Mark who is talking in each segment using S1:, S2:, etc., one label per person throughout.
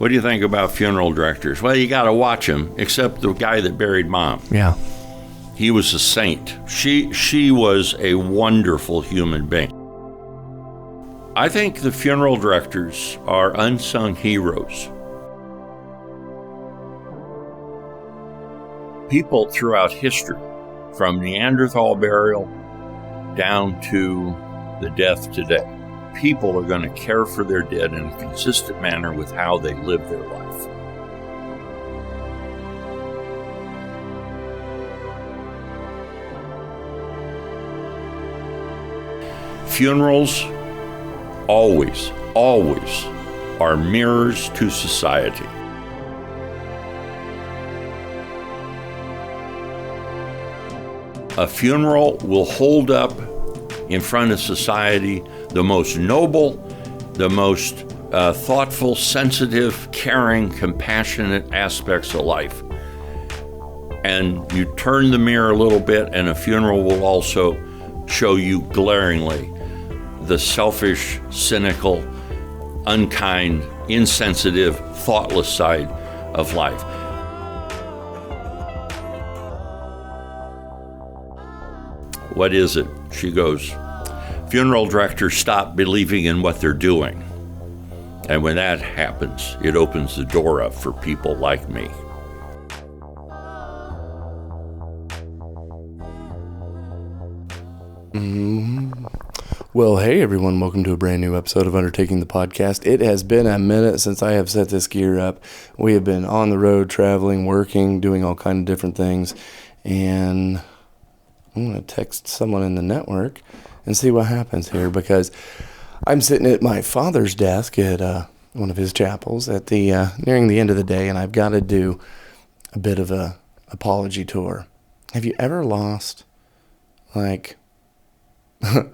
S1: What do you think about funeral directors? Well, you got to watch them, except the guy that buried Mom.
S2: Yeah.
S1: He was a saint. She was a wonderful human being. I think the funeral directors are unsung heroes. People throughout history, from Neanderthal burial down to the death today, people are going to care for their dead in a consistent manner with how they live their life. Funerals always are mirrors to society. A funeral will hold up in front of society the most noble, the most thoughtful, sensitive, caring, compassionate aspects of life. And you turn the mirror a little bit, and a funeral will also show you glaringly the selfish, cynical, unkind, insensitive, thoughtless side of life. What is it? She goes, funeral directors stop believing in what they're doing. And when that happens, it opens the door up for people like me.
S2: Well, hey everyone, welcome to a brand new episode of Undertaking the Podcast. It has been a minute since I have set this gear up. We have been on the road, traveling, working, doing all kinds of different things. And I'm going to text someone in the network and see what happens here, because I'm sitting at my father's desk at one of his chapels at the nearing the end of the day, and I've got to do a bit of a apology tour. Have you ever lost, like, the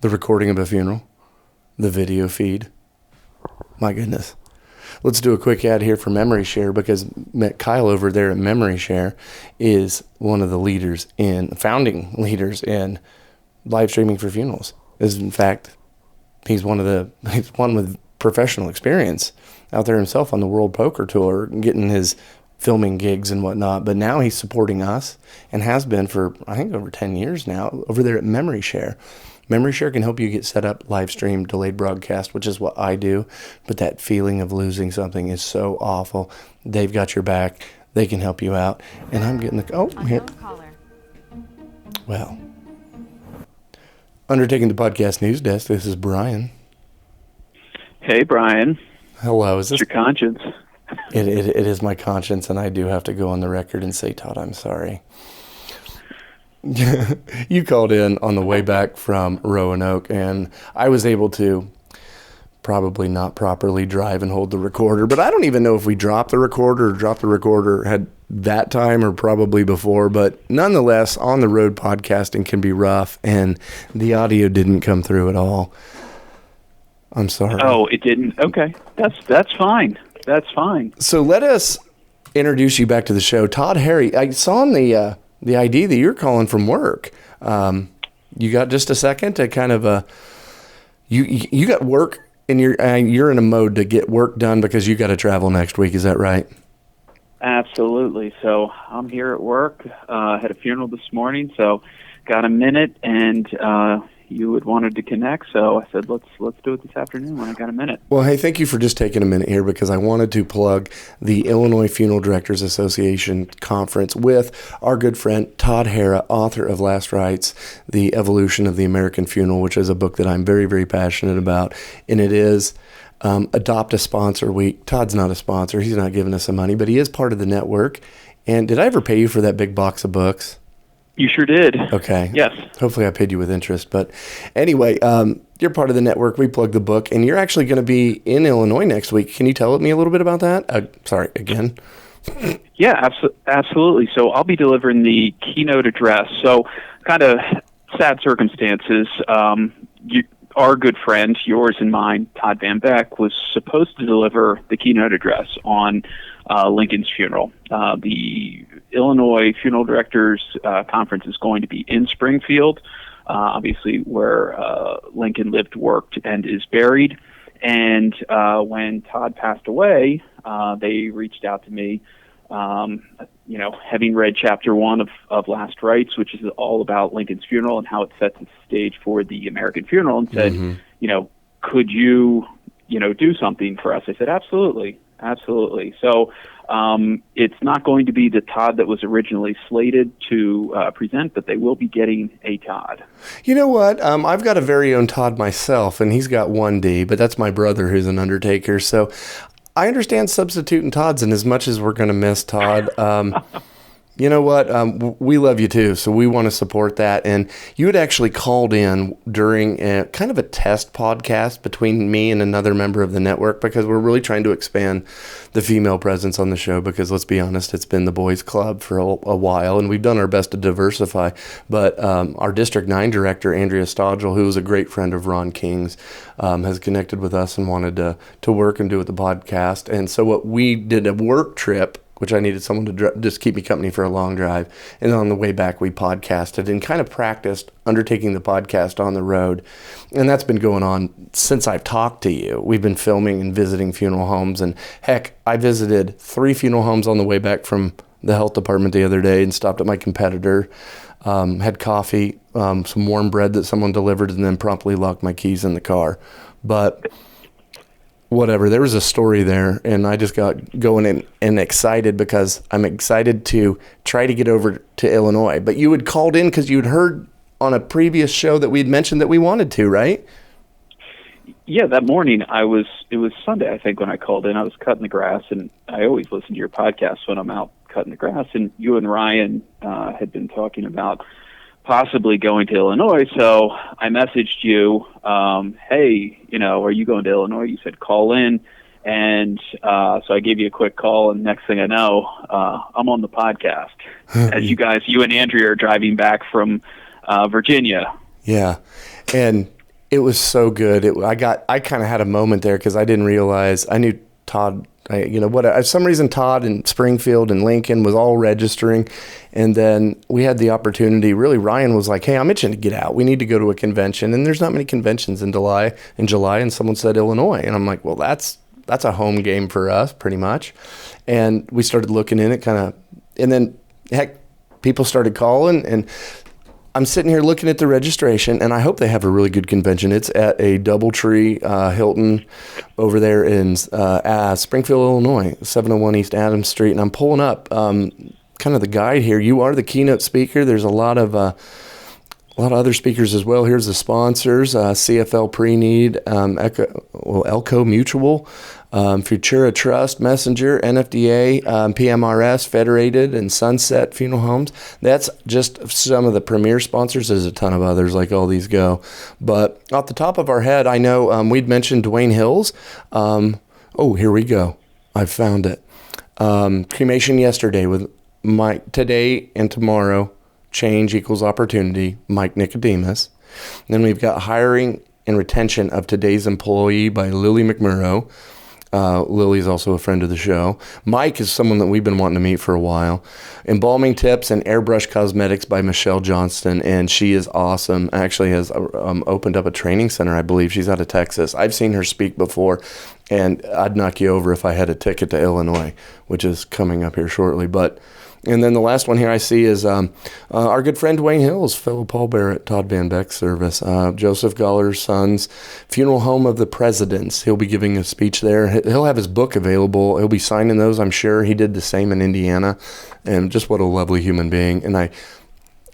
S2: recording of a funeral? The video feed? My goodness. Let's do a quick ad here for Memory Share, because Kyle over there at Memory Share is one of the founding leaders in live streaming for funerals. In fact, he's one with professional experience out there himself on the World Poker Tour, getting his filming gigs and whatnot. But now he's supporting us, and has been for, I think, over 10 years now, over there at Memory Share. Memory Share can help you get set up, live stream, delayed broadcast, which is what I do. But that feeling of losing something is so awful. They've got your back. They can help you out. And I'm getting here. Well, Undertaking the Podcast News Desk, this is Brian.
S3: Hey, Brian.
S2: Hello. Is this
S3: your conscience?
S2: It is my conscience, and I do have to go on the record and say, Todd, I'm sorry. You called in on the way back from Roanoke, and I was able to probably not properly drive and hold the recorder, but I don't even know if we dropped the recorder had that time or probably before, but nonetheless, on the road podcasting can be rough, and the audio didn't come through at all. I'm sorry.
S3: Oh, it didn't? Okay. That's fine. That's fine.
S2: So let us introduce you back to the show. Todd Harra, I saw on the ID that you're calling from work. You got just a second to kind of you got work, and you're in a mode to get work done because you got to travel next week. Is that right?
S3: Absolutely. So I'm here at work. Had a funeral this morning, so got a minute, and you had wanted to connect, so I said let's do it this afternoon when I got a minute.
S2: Well, hey, thank you for just taking a minute here, because I wanted to plug the Illinois Funeral Directors Association conference with our good friend Todd Harra, author of Last Rites, The Evolution of the American Funeral, which is a book that I'm very, very passionate about, and it is Adopt a Sponsor Week. Todd's not a sponsor. He's not giving us some money, but he is part of the network. And did I ever pay you for that big box of books?
S3: You sure did.
S2: Okay.
S3: Yes.
S2: Hopefully I paid you with interest. But anyway, you're part of the network. We plugged the book, and you're actually going to be in Illinois next week. Can you tell me a little bit about that? Sorry, again.
S3: Yeah, absolutely. So I'll be delivering the keynote address. So kind of sad circumstances. Our good friend, yours and mine, Todd Van Beck, was supposed to deliver the keynote address on Lincoln's funeral. The Illinois Funeral Directors Conference is going to be in Springfield, obviously where Lincoln lived, worked, and is buried. And when Todd passed away, They reached out to me, having read chapter 1 of Last Rites, which is all about Lincoln's funeral and how it sets the stage for the American funeral, and said, could you, do something for us? I said, absolutely. So it's not going to be the Todd that was originally slated to present, but they will be getting a Todd.
S2: You know what? I've got a very own Todd myself, and he's got 1D, but that's my brother who's an undertaker. So I understand substituting Todds, and as much as we're going to miss Todd, you know what? We love you too, so we want to support that. And you had actually called in during kind of a test podcast between me and another member of the network, because we're really trying to expand the female presence on the show, because let's be honest, it's been the boys club for a while, and we've done our best to diversify. But our District 9 director, Andrea Stodgel, who is a great friend of Ron King's, has connected with us and wanted to work and do with the podcast. And so what we did a work trip, which I needed someone to just keep me company for a long drive. And on the way back, we podcasted and kind of practiced undertaking the podcast on the road. And that's been going on since I've talked to you. We've been filming and visiting funeral homes. And heck, I visited 3 funeral homes on the way back from the health department the other day and stopped at my competitor, had coffee, some warm bread that someone delivered, and then promptly locked my keys in the car. But whatever, there was a story there, and I just got going and excited, because I'm excited to try to get over to Illinois. But you had called in because you'd heard on a previous show that we had mentioned that we wanted to, right?
S3: Yeah, that morning it was Sunday, I think, when I called in. I was cutting the grass, and I always listen to your podcast when I'm out cutting the grass, and you and Ryan had been talking about possibly going to Illinois. So I messaged you, hey, are you going to Illinois? You said call in. And so I gave you a quick call, and next thing I know, I'm on the podcast as you and Andrea are driving back from Virginia.
S2: Yeah. And it was so good. I kind of had a moment there, because I didn't realize, I knew Todd, for some reason Todd and Springfield and Lincoln was all registering. And then we had the opportunity, really, Ryan was like, hey, I'm itching to get out. We need to go to a convention. And there's not many conventions in July. And someone said Illinois. And I'm like, well, that's a home game for us, pretty much. And we started looking in it and then, heck, people started calling, and I'm sitting here looking at the registration, and I hope they have a really good convention. It's at a DoubleTree Hilton over there in Springfield, Illinois, 701 East Adams Street. And I'm pulling up kind of the guide here. You are the keynote speaker. There's a lot of other speakers as well. Here's the sponsors: CFL Pre-Need, Elco Mutual, Futura Trust, Messenger, NFDA, PMRS, Federated, and Sunset Funeral Homes. That's just some of the premier sponsors. There's a ton of others, like all these go. But off the top of our head, I know we'd mentioned Dwayne Hills. Here we go. I found it. Cremation yesterday with Mike. Today and tomorrow, change equals opportunity, Mike Nicodemus. And then we've got hiring and retention of today's employee by Lily McMurrow. Lily's also a friend of the show. Mike is someone that we've been wanting to meet for a while. Embalming tips and airbrush cosmetics by Michelle Johnston, and she is awesome. Actually has opened up a training center, I believe. She's out of Texas. I've seen her speak before, and I'd knock you over if I had a ticket to Illinois, which is coming up here shortly. And then the last one here I see is our good friend Dwayne Hills, fellow pallbearer at Todd Van Beck service. Joseph Galler's son's funeral home of the presidents. He'll be giving a speech there. He'll have his book available. He'll be signing those, I'm sure. He did the same in Indiana. And just what a lovely human being. And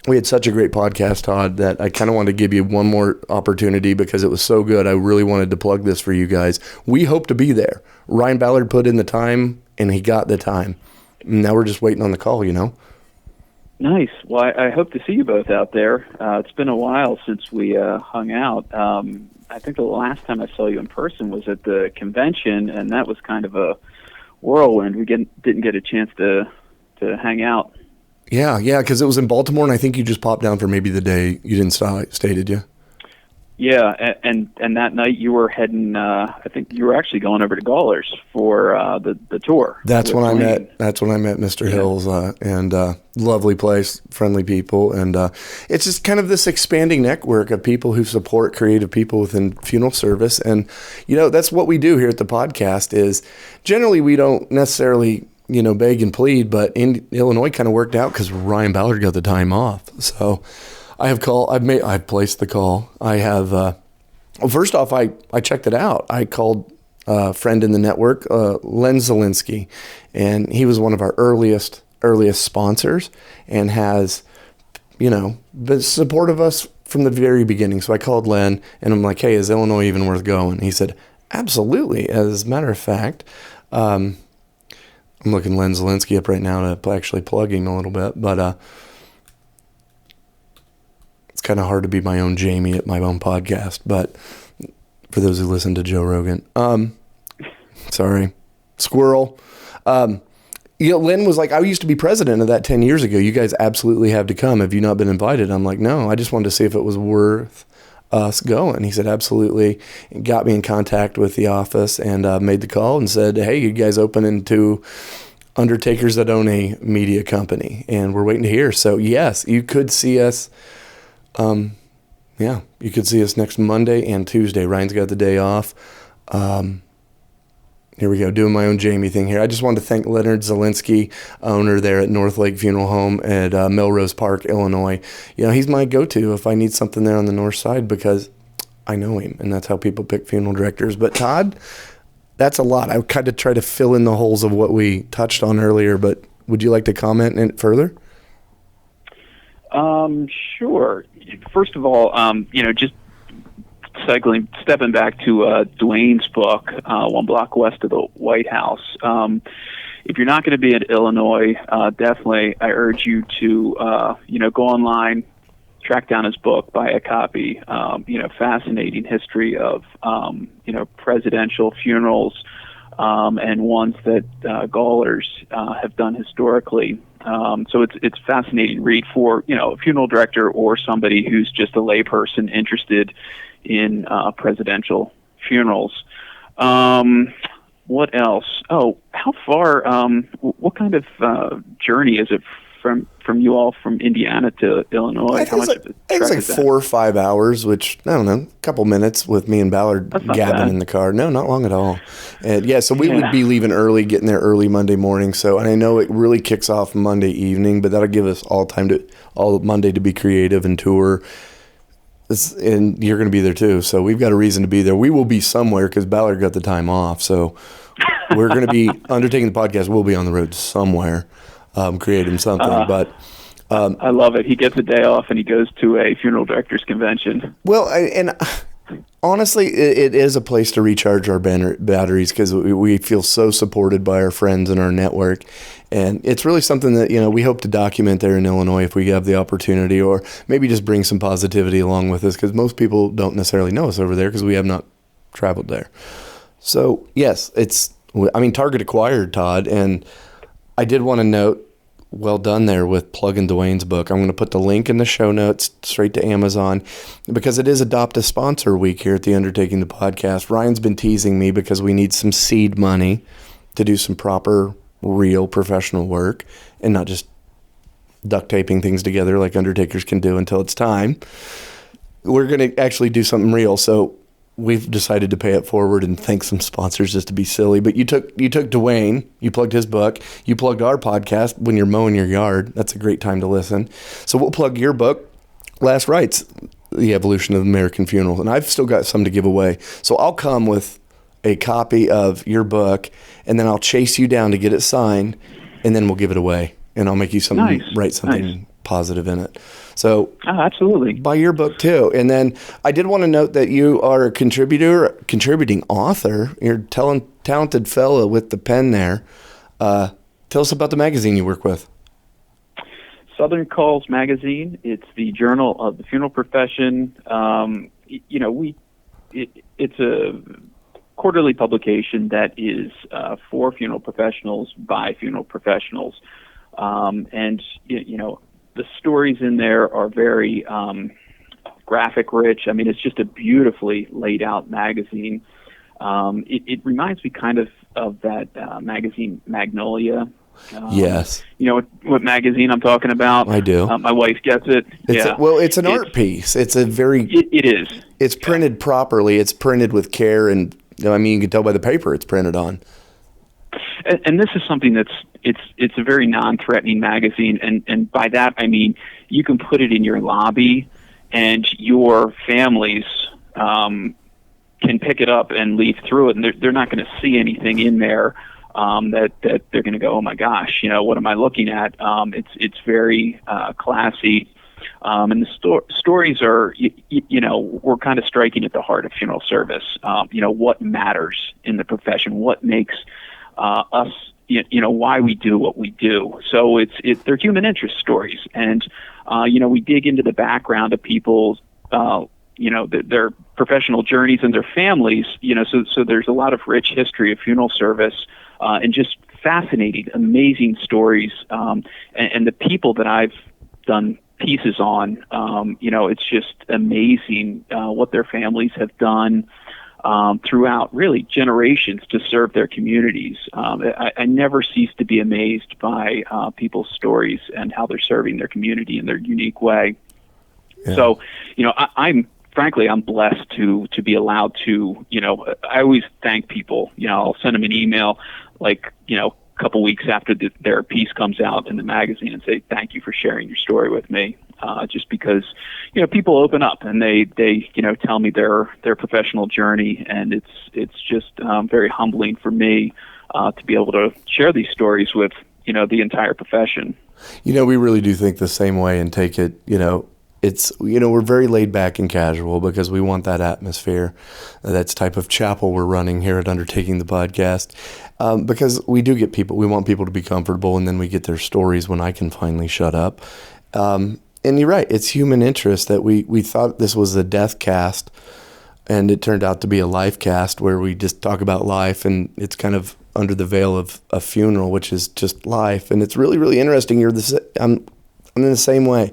S2: we had such a great podcast, Todd, that I kind of wanted to give you one more opportunity because it was so good. I really wanted to plug this for you guys. We hope to be there. Ryan Ballard put in the time, and he got the time. Now we're just waiting on the call,
S3: Nice. Well, I hope to see you both out there. It's been a while since we hung out. I think the last time I saw you in person was at the convention, and that was kind of a whirlwind. We didn't get a chance to hang out. Yeah,
S2: because it was in Baltimore, and I think you just popped down for maybe the day. You didn't stay, did you?
S3: Yeah, and that night you were heading. I think you were actually going over to Gallers for the tour.
S2: That's when I
S3: Dwayne.
S2: met Mr. Hills, and lovely place, friendly people, and it's just kind of this expanding network of people who support creative people within funeral service. And that's what we do here at the podcast. Is generally we don't necessarily beg and plead, but in Illinois kind of worked out because Ryan Ballard got the time off. So I've placed the call. I have, first off, I checked it out. I called a friend in the network, Len Zielinski, and he was one of our earliest sponsors and has, been supportive of us from the very beginning. So I called Len and I'm like, hey, is Illinois even worth going? He said, absolutely. As a matter of fact, I'm looking Len Zielinski up right now to actually plugging a little bit, but it's kind of hard to be my own Jamie at my own podcast. But for those who listen to Joe Rogan, sorry, squirrel. Len was like, I used to be president of that 10 years ago. You guys absolutely have to come. Have you not been invited? I'm like, no, I just wanted to see if it was worth us going. He said, absolutely. And got me in contact with the office and made the call and said, hey, you guys open to undertakers that own a media company, and we're waiting to hear. So yes, you could see us. You could see us next Monday and Tuesday. Ryan's got the day off. Here we go, doing my own Jamie thing here. I just wanted to thank Leonard Zielinski, owner there at North Lake Funeral Home at Melrose Park, Illinois. He's my go-to if I need something there on the north side because I know him, and that's how people pick funeral directors. But Todd, that's a lot. I kind of try to fill in the holes of what we touched on earlier, but would you like to comment in it further?
S3: Sure. First of all, just stepping back to Dwayne's book, One Block West of the White House. If you're not going to be in Illinois, definitely I urge you to, go online, track down his book, buy a copy. Fascinating history of, presidential funerals and ones that Gallers have done historically. So it's a fascinating read for, a funeral director or somebody who's just a layperson interested in presidential funerals. What else? Oh, how far, what kind of journey is it from you all from Indiana to Illinois? How much of a trek is that?
S2: 4 or 5 hours, which, I don't know, a couple minutes with me and Ballard gabbing in the car. No, not long at all. And so we would be leaving early, getting there early Monday morning. So, and I know it really kicks off Monday evening, but that'll give us all Monday to be creative and tour. And you're going to be there too. So we've got a reason to be there. We will be somewhere because Ballard got the time off. So we're going to be undertaking the podcast. We'll be on the road somewhere, creating something. But
S3: I love it. He gets a day off and he goes to a funeral directors convention.
S2: Well, and honestly, it is a place to recharge our batteries because we feel so supported by our friends and our network. And it's really something that, we hope to document there in Illinois if we have the opportunity, or maybe just bring some positivity along with us because most people don't necessarily know us over there because we have not traveled there. So, yes, Target acquired, Todd. And I did want to note, well done there with plugging Dwayne's book. I'm going to put the link in the show notes straight to Amazon because it is Adopt a Sponsor week here at the Undertaking the Podcast. Ryan's been teasing me because we need some seed money to do some proper, real professional work and not just duct taping things together like undertakers can do until it's time. We're going to actually do something real. So we've decided to pay it forward and thank some sponsors just to be silly. But you took Dwayne, you plugged his book, you plugged our podcast when you're mowing your yard. That's a great time to listen. So we'll plug your book, Last Rites, The Evolution of American Funerals. And I've still got some to give away. So I'll come with a copy of your book and then I'll chase you down to get it signed and then we'll give it away. And I'll make you write something positive in it. So
S3: absolutely.
S2: Buy your book too. And then I did want to note that you are a contributing author. You're a talented fellow with the pen there. Tell us about the magazine you work with.
S3: Southern Calls Magazine. It's the journal of the funeral profession. It's a quarterly publication that is for funeral professionals by funeral professionals. And the stories in there are very graphic rich. I mean, it's just a beautifully laid out magazine. It reminds me kind of that magazine Magnolia.
S2: Yes.
S3: You know what magazine I'm talking about?
S2: I do.
S3: My wife gets it.
S2: It's an art piece. It's a very.
S3: It is.
S2: It's printed properly. It's printed with care, and I mean, you can tell by the paper it's printed on.
S3: And this is something it's a very non-threatening magazine, and by that I mean you can put it in your lobby, and your families can pick it up and leaf through it, and they're not going to see anything in there that they're going to go, oh my gosh, what am I looking at? It's very classy, and the stories are we're kind of striking at the heart of funeral service. What matters in the profession, what makes us, why we do what we do. So they're human interest stories, and we dig into the background of people's their professional journeys and their families. So there's a lot of rich history of funeral service, and just fascinating, amazing stories, and the people that I've done pieces on. It's just amazing what their families have done throughout really generations to serve their communities. I never cease to be amazed by people's stories and how they're serving their community in their unique way. Yeah. So, I'm blessed to be allowed to, I always thank people. I'll send them an email a couple weeks after their piece comes out in the magazine and say, thank you for sharing your story with me. Just because, people open up and they tell me their professional journey, and it's just very humbling for me to be able to share these stories with, the entire profession.
S2: We really do think the same way and take it, it's, we're very laid back and casual because we want that atmosphere. That's type of chapel we're running here at Undertaking the Podcast. Because we do get people, we want people to be comfortable, and then we get their stories when I can finally shut up. And you're right, it's human interest that we thought this was a death cast, and it turned out to be a life cast where we just talk about life, and it's kind of under the veil of a funeral, which is just life. And it's really, really interesting. I'm in the same way.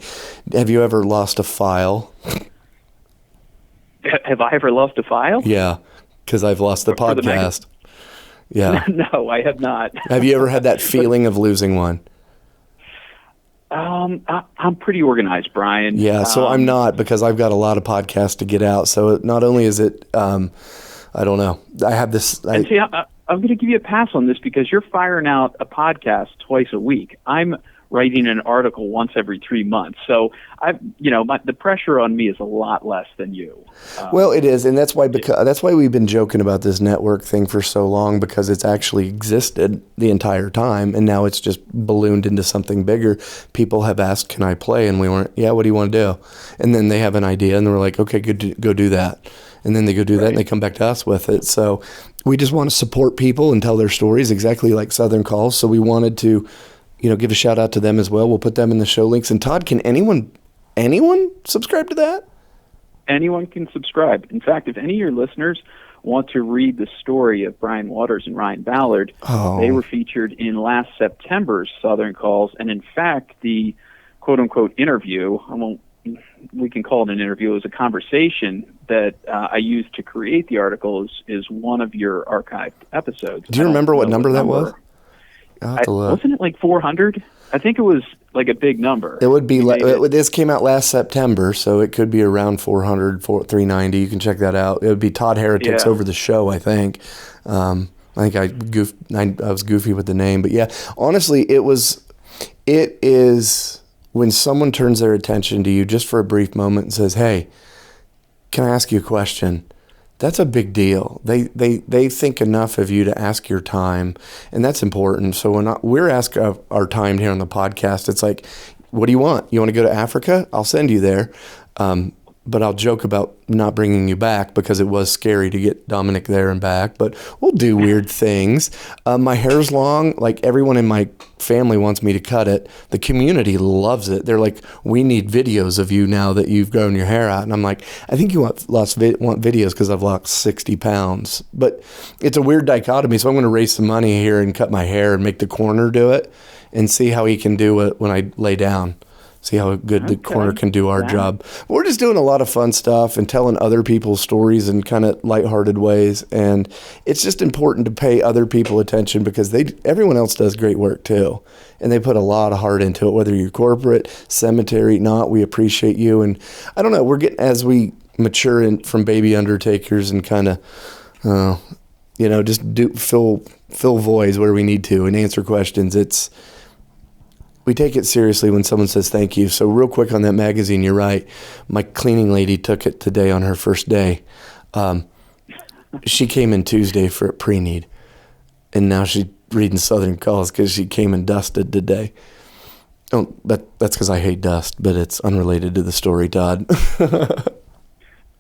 S2: Have you ever lost a file?
S3: Have I ever lost a file?
S2: Yeah, because I've lost the podcast. Yeah.
S3: No, I have not.
S2: Have you ever had that feeling of losing one?
S3: I'm pretty organized, Brian.
S2: Yeah, so I'm not, because I've got a lot of podcasts to get out. So not only is it, I don't know. I have this.
S3: I'm going to give you a pass on this because you're firing out a podcast twice a week. I'm writing an article once every 3 months. So the pressure on me is a lot less than you.
S2: Well, it is. And that's why we've been joking about this network thing for so long, because it's actually existed the entire time. And now it's just ballooned into something bigger. People have asked, can I play? And we went, yeah, what do you want to do? And then they have an idea and we're like, okay, good, go do that. And then they go do that and they come back to us with it. So we just want to support people and tell their stories exactly like Southern Calls. So we wanted to, give a shout out to them as well. We'll put them in the show links. And Todd, can anyone subscribe to that?
S3: Anyone can subscribe. In fact, if any of your listeners want to read the story of Brian Waters and Ryan Ballard, they were featured in last September's Southern Calls. And in fact, the quote unquote interview, we can call it an interview, it was a conversation that I used to create the article is one of your archived episodes.
S2: Do you remember what number that was?
S3: Wasn't it like 400? I think it was like a big number.
S2: It would be this came out last September, so it could be around 400, 390. You can check that out. It would be Todd Harra takes over the show, I think. I think I was goofy with the name, but yeah, honestly, it is when someone turns their attention to you just for a brief moment and says, "Hey, can I ask you a question?" That's a big deal. They think enough of you to ask your time, and that's important. So when we're asked our time here on the podcast, it's like, what do you want? You want to go to Africa? I'll send you there. But I'll joke about not bringing you back because it was scary to get Dominic there and back. But we'll do weird things. My hair's long. Like, everyone in my family wants me to cut it. The community loves it. They're like, we need videos of you now that you've grown your hair out. And I'm like, I think you want videos because I've lost 60 pounds. But it's a weird dichotomy. So I'm going to raise some money here and cut my hair and make the corner do it and see how he can do it when I lay down. See how good the
S3: Okay.
S2: corner can do our
S3: Wow.
S2: job. We're just doing a lot of fun stuff and telling other people's stories in kind of lighthearted ways. And it's just important to pay other people attention because everyone else does great work too. And they put a lot of heart into it, whether you're corporate, cemetery, not, we appreciate you. And I don't know, we're getting, as we mature from baby undertakers and kind of, just fill voids where we need to and answer questions. We take it seriously when someone says thank you. So real quick on that magazine, you're right. My cleaning lady took it today on her first day. She came in Tuesday for a pre-need, and now she's reading Southern Calls because she came and dusted today. Oh, that's because I hate dust, but it's unrelated to the story, Todd.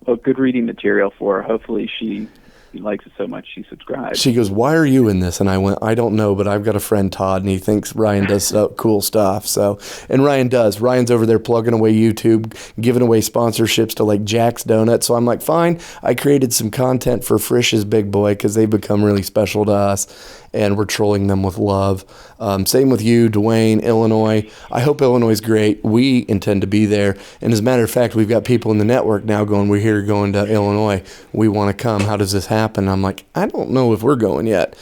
S3: Well, good reading material for her. Hopefully she likes it so much she subscribes.
S2: She goes, "Why are you in this?" And I went, "I don't know, but I've got a friend, Todd, and he thinks Ryan does cool stuff." So, and Ryan does. Ryan's over there plugging away YouTube, giving away sponsorships to like Jack's Donuts. So I'm like, fine. I created some content for Frisch's Big Boy because they become really special to us, and we're trolling them with love. Same with you, Dwayne, Illinois. I hope Illinois is great. We intend to be there. And as a matter of fact, we've got people in the network now going, "We're here going to Illinois. We want to come. How does this happen?" I'm like, I don't know if we're going yet,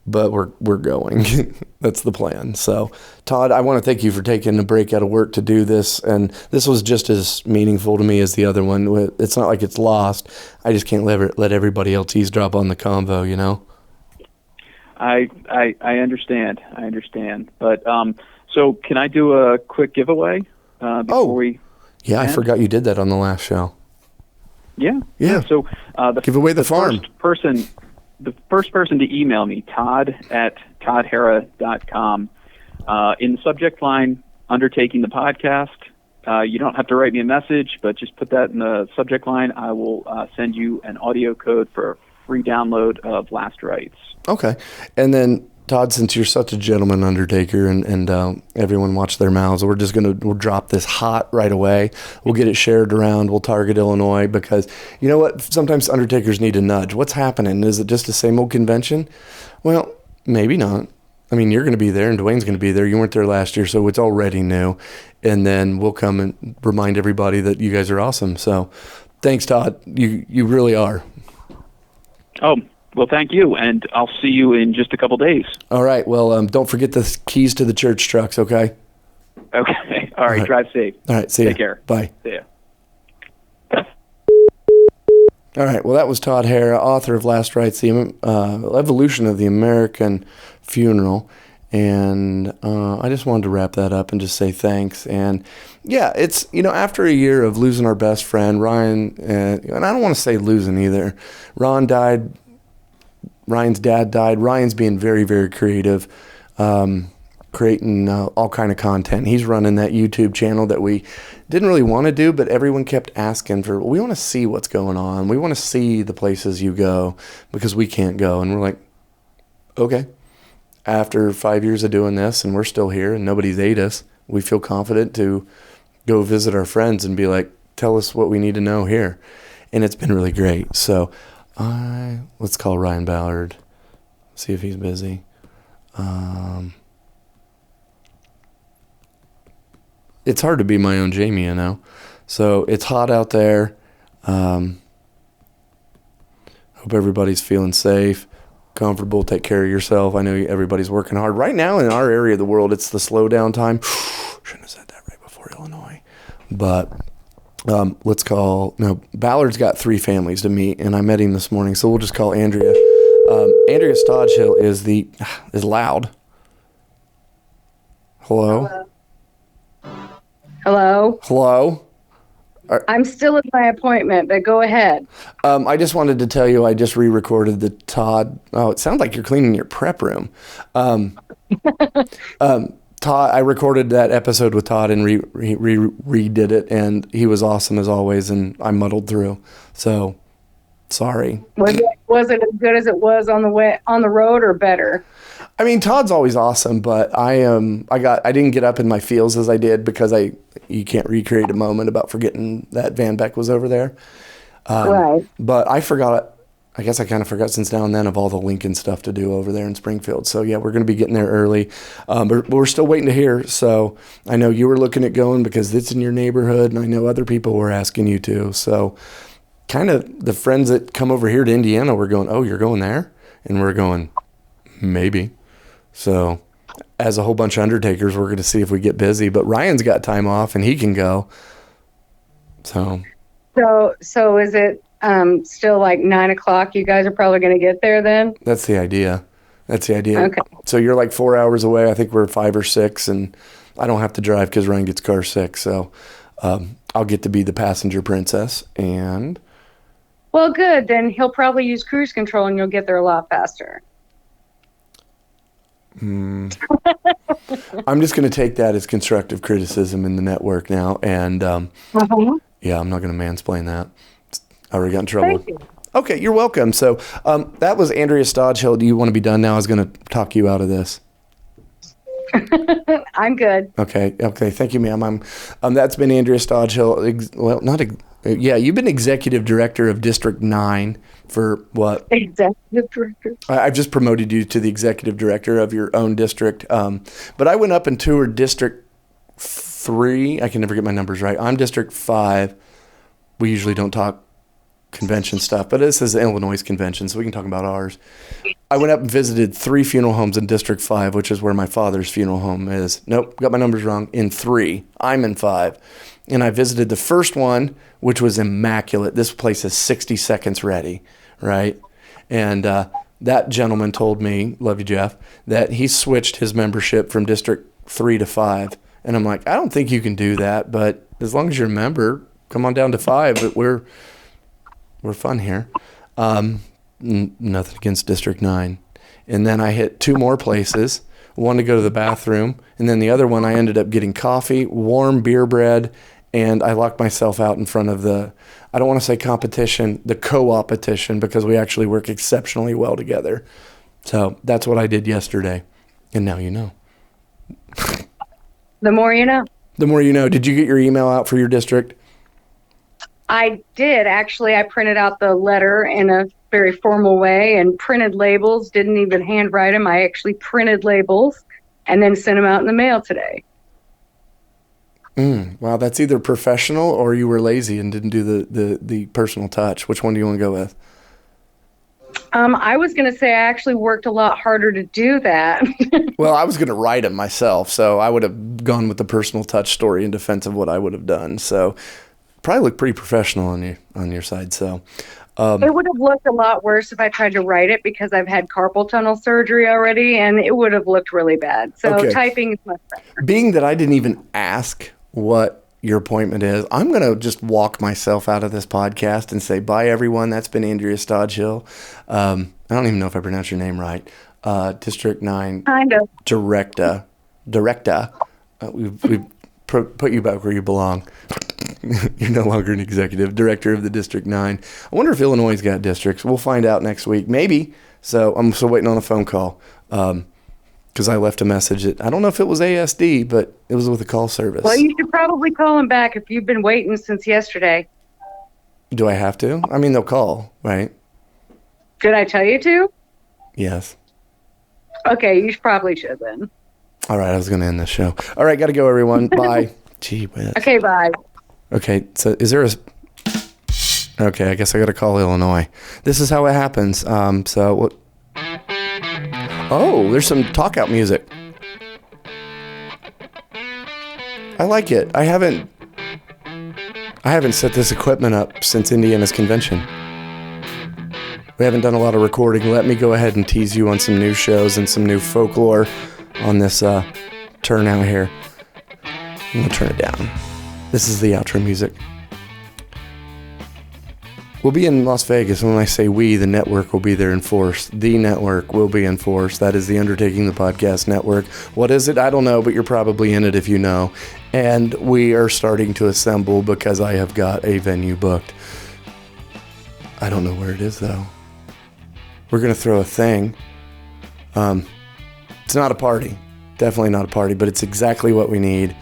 S2: but we're going. That's the plan. So, Todd, I want to thank you for taking a break out of work to do this. And this was just as meaningful to me as the other one. It's not like it's lost. I just can't let everybody else eavesdrop on the convo, you know?
S3: I understand. I understand. But so can I do a quick giveaway before we?
S2: Yeah, I forgot you did that on the last show.
S3: Yeah.
S2: Yeah.
S3: So
S2: give away the farm.
S3: The first person to email me, Todd@toddharra.com. In the subject line, undertaking the podcast. You don't have to write me a message, but just put that in the subject line. I will send you an audio code for a free download of Last Rites.
S2: Okay. And then, Todd, since you're such a gentleman undertaker and everyone watch their mouths, we'll drop this hot right away. We'll get it shared around. We'll target Illinois because you know what? Sometimes undertakers need a nudge. What's happening? Is it just the same old convention? Well, maybe not. I mean, you're going to be there and Dwayne's going to be there. You weren't there last year, so it's already new. And then we'll come and remind everybody that you guys are awesome. So thanks, Todd. You really are.
S3: Oh, well, thank you, and I'll see you in just a couple days.
S2: All right. Well, don't forget the keys to the church trucks, okay?
S3: Okay. All right. Drive safe.
S2: All right. See ya.
S3: Take care.
S2: Bye.
S3: See ya.
S2: All right. Well, that was Todd Harra, author of Last Rites, the evolution of the American funeral. And I just wanted to wrap that up and just say thanks. And yeah, it's, after a year of losing our best friend, Ryan, and I don't want to say losing either. Ron died. Ryan's dad died. Ryan's being very, very creative, creating all kind of content. He's running that YouTube channel that we didn't really want to do, but everyone kept asking for, we want to see what's going on. We want to see the places you go because we can't go. And we're like, okay. After 5 years of doing this and we're still here and nobody's ate us, we feel confident to go visit our friends and be like, tell us what we need to know here. And it's been really great. So let's call Ryan Ballard, see if he's busy. It's hard to be my own Jamie, So it's hot out there. Hope everybody's feeling safe, comfortable, take care of yourself. I know everybody's working hard. Right now in our area of the world, it's the slow down time. Shouldn't have said that right before Illinois. But Ballard's got 3 families to meet, and I met him this morning, so we'll just call Andrea. Andrea Stodgehill is loud. Hello? Hello?
S4: I'm still at my appointment, but go ahead.
S2: I just wanted to tell you I just re-recorded the Todd. Oh, it sounds like you're cleaning your prep room. Todd, I recorded that episode with Todd and redid it, and he was awesome as always, and I muddled through. So, sorry.
S4: Was it as good as it was on the road, or better?
S2: I mean, Todd's always awesome, but I didn't get up in my feels as I did because you can't recreate a moment about forgetting that Van Beck was over there.
S4: Right.
S2: But I forgot I guess I kind of forgot since now and then of all the Lincoln stuff to do over there in Springfield. So yeah, we're going to be getting there early, but we're still waiting to hear. So I know you were looking at going because it's in your neighborhood, and I know other people were asking you to. So kind of the friends that come over here to Indiana were going, "Oh, you're going there?" And we're going, "Maybe." So as a whole bunch of undertakers, we're going to see if we get busy. But Ryan's got time off and he can go. So
S4: is it still like 9:00? You guys are probably going to get there then?
S2: that's the idea.
S4: Okay.
S2: So you're like 4 hours away. I think we're 5 or 6, and I don't have to drive because Ryan gets car sick. So I'll get to be the passenger princess. And
S4: Well, good. Then he'll probably use cruise control and you'll get there a lot faster.
S2: I'm just going to take that as constructive criticism in the network now. And yeah, I'm not going to mansplain that. I already got in trouble.
S4: Thank you.
S2: Okay, you're welcome. So that was Andrea Stodgehill. Do you want to be done now? I was going to talk you out of this.
S4: I'm good.
S2: Okay. Thank you, ma'am. That's been Andrea Stodgehill. You've been executive director of District 9 for what?
S4: Executive director.
S2: I've just promoted you to the executive director of your own district. But I went up and toured District 3. I can never get my numbers right. I'm District 5. We usually don't talk convention stuff, but this is the Illinois convention, so we can talk about ours. I went up and visited 3 funeral homes in District 5, which is where my father's funeral home is. Nope, got my numbers wrong. In 3. I'm in 5. And I visited the first one, which was immaculate. This place is 60 seconds ready, right? And that gentleman told me, love you, Jeff, that he switched his membership from District 3 to 5. And I'm like, I don't think you can do that, but as long as you're a member, come on down to 5. But we're fun here. Nothing against District 9. And then I hit 2 more places, one to go to the bathroom, and then the other one I ended up getting coffee, warm beer bread, and I locked myself out in front of I don't want to say competition, the co-opetition, because we actually work exceptionally well together. So that's what I did yesterday. And now you know.
S4: The more you know.
S2: The more you know. Did you get your email out for your district?
S4: I did. Actually, I printed out the letter in a very formal way and printed labels. Didn't even handwrite them. I actually printed labels and then sent them out in the mail today.
S2: Wow, that's either professional or you were lazy and didn't do the personal touch. Which one do you want to go with?
S4: I was going to say I actually worked a lot harder to do that.
S2: Well, I was going to write them myself, so I would have gone with the personal touch story in defense of what I would have done. So probably look pretty professional on your side. So
S4: it would have looked a lot worse if I tried to write it because I've had carpal tunnel surgery already, and it would have looked really bad. So
S2: okay.
S4: Typing is much better. Being
S2: that I didn't even ask what your appointment is, I'm going to just walk myself out of this podcast and say, bye, everyone. That's been Andrea Stodgehill. I don't even know if I pronounced your name right. District 9.
S4: Kind of.
S2: Director. We've put you back where you belong. You're no longer an executive director of the District 9. I wonder if Illinois' got districts. We'll find out next week. Maybe. So I'm still waiting on a phone call. Because I left a message that I don't know if it was ASD, but it was with a call service.
S4: Well, you should probably call them back if you've been waiting since yesterday.
S2: Do I have to? I mean, they'll call, right?
S4: Did I tell you to?
S2: Yes.
S4: Okay, you probably should then.
S2: All right, I was going to end the show. All right, got to go, everyone. Bye. Gee whiz.
S4: Okay, bye.
S2: Okay, so is there Okay, I guess I got to call Illinois. This is how it happens. Oh, there's some talk out music. I like it. I haven't set this equipment up since Indiana's convention. We haven't done a lot of recording. Let me go ahead and tease you on some new shows and some new folklore on this turnout here. I'm going to turn it down. This is the outro music. We'll be in Las Vegas. When I say we, the network will be there in force. The network will be in force. That is the Undertaking the Podcast Network. What is it? I don't know, but you're probably in it if you know. And we are starting to assemble because I have got a venue booked. I don't know where it is, though. We're going to throw a thing. It's not a party. Definitely not a party, but it's exactly what we need.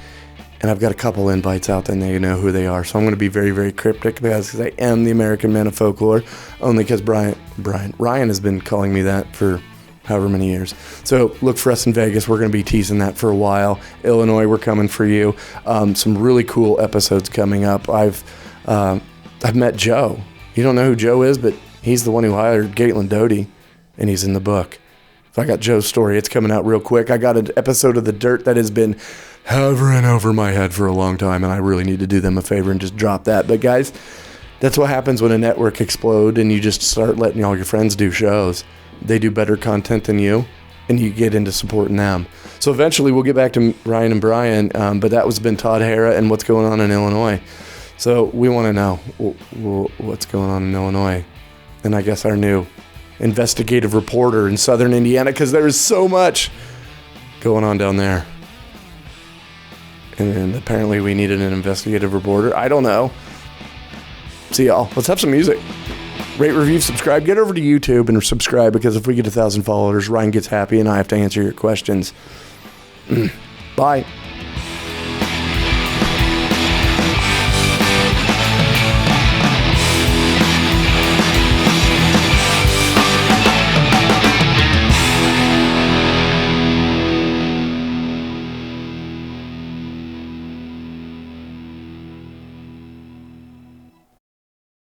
S2: And I've got a couple invites out there, and they know who they are. So I'm going to be very, very cryptic because I am the American man of folklore, only because Brian Brian. Ryan has been calling me that for however many years. So look for us in Vegas. We're going to be teasing that for a while. Illinois, we're coming for you. Some really cool episodes coming up. I've met Joe. You don't know who Joe is, but he's the one who hired Caitlin Doty, and he's in the book. So I got Joe's story. It's coming out real quick. I got an episode of The Dirt that has been hovering over my head for a long time, and I really need to do them a favor and just drop that. But guys, that's what happens when a network explodes and you just start letting all your friends do shows. They do better content than you, and you get into supporting them. So eventually we'll get back to Ryan and Brian, but that was been Todd Harra and what's going on in Illinois. So we want to know what's going on in Illinois. And I guess our new investigative reporter in Southern Indiana, because there is so much going on down there. And apparently we needed an investigative reporter. I don't know. See y'all. Let's have some music. Rate, review, subscribe. Get over to YouTube and subscribe, because if we get 1,000 followers, Ryan gets happy and I have to answer your questions. Bye.